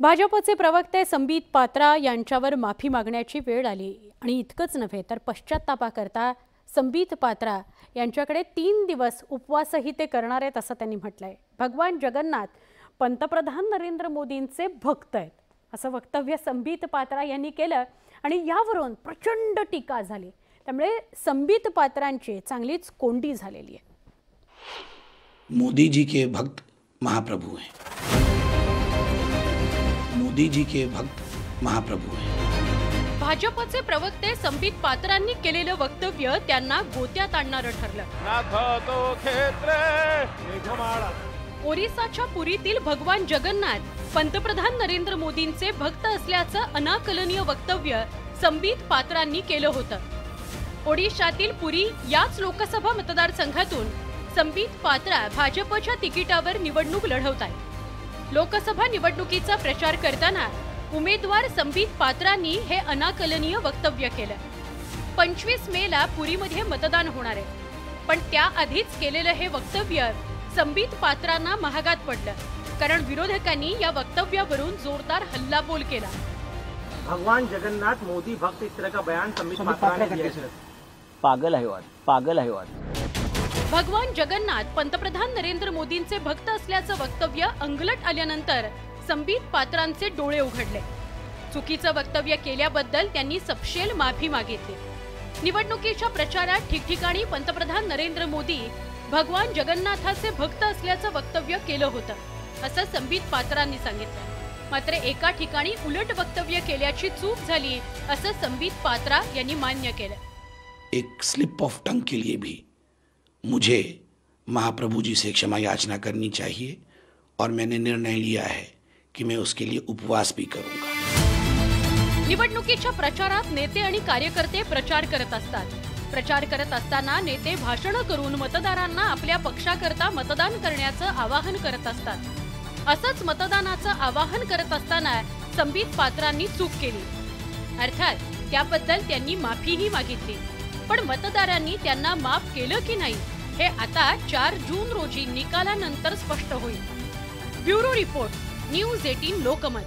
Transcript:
भाजपचे प्रवक्ते संबित पात्रा यांच्यावर माफी मागण्याची वेळ आली आणि इतकंच नव्हे तर पश्चात्तापाकरता संबित पात्रा यांच्याकडे 3 दिवस उपवासही ते करणार आहेत असं त्यांनी म्हटलंय। भगवान जगन्नाथ पंतप्रधान नरेंद्र मोदींचे भक्त आहेत असं वक्तव्य संबित पात्रा यांनी केलं आणि यावरून प्रचंड टीका झाली। त्यामुळे संबित पात्रांची चांगलीच कोंडी झालेली आहे। मोदी जी के भक्त महाप्रभु हैं। मोदी जी के भक्त महाप्रभु हैं। भाजपचे प्रवक्ते संबित पात्रांनी केलेलं वक्तव्य त्यांना गोत्यात आणणारं ठरलं। ओरिसाच्या पुरीतील भगवान जगन्नाथ पंतप्रधान नरेंद्र मोदींचे भक्त असल्याचं अनाकलनीय वक्तव्य संबित पात्रांनी केलं होतं। ओडिशातील पुरी याच लोकसभा मतदारसंघातून संबित पात्रा भाजपच्या तिकिटावर निवडणूक लढवत आहेत। लोकसभा निवडणुकीचा प्रचार करताना उमेदवार संबित पात्रांनी हे अनाकलनीय वक्तव्य केलं। 25 मेला पुरीमध्ये मतदान होणार आहे, पण त्याआधीच केलेलं हे वक्तव्य संबित पात्रांना महागात पडलं, कारण विरोधकांनी या वक्तव्यावरून जोरदार हल्लाबोल केला। भगवान जगन्नाथ मोदी भक्त इस तरह का बयान संबित पात्रा ने दिया है। पागल है वो। भगवान जगन्नाथ पंतप्रधान नरेंद्र मोदींचे भक्त असल्याचं वक्तव्य अंगलट आल्यानंतर संबित पात्रांचे डोळे उघडले। चुकीचं वक्तव्य केल्याबद्दल त्यांनी सपशेल माफी मागितली। निवडणुकीच्या प्रचारात ठिकठिकाणी पंतप्रधान नरेंद्र मोदी भगवान जगन्नाथाचे भक्त असल्याचं वक्तव्य केलं होतं असं संबित पात्रांनी सांगितलं। मात्र एका ठिकाणी उलट वक्तव्य केल्याची चूक झाली असं संबित पात्रा यांनी मान्य केलं। एक स्लिप ऑफ टंग के लिए भी मुझे महाप्रभु जी से क्षमा याचना करनी चाहिए और मैंने निर्णय लिया है कि मैं उसके लिए उपवास भी करूंगा। निवडणुकीच्या प्रचारात नेते आणि कार्यकर्ते प्रचार करत असतात। प्रचार करत असताना नेते भाषण करून मतदारांना आपल्या पक्षाकरता मतदान करण्याचं आवाहन करत असतात। असंच मतदानाचं आवाहन करत असताना संबित पात्रांनी चूक केली। अर्थात त्याबद्दल त्यांनी माफीही मागितली, पण मतदारांनी त्यांना माफ केलं की नाही हे आता 4 जून रोजी निकालानंतर स्पष्ट होईल। Bureau report, news 18 Lokmat.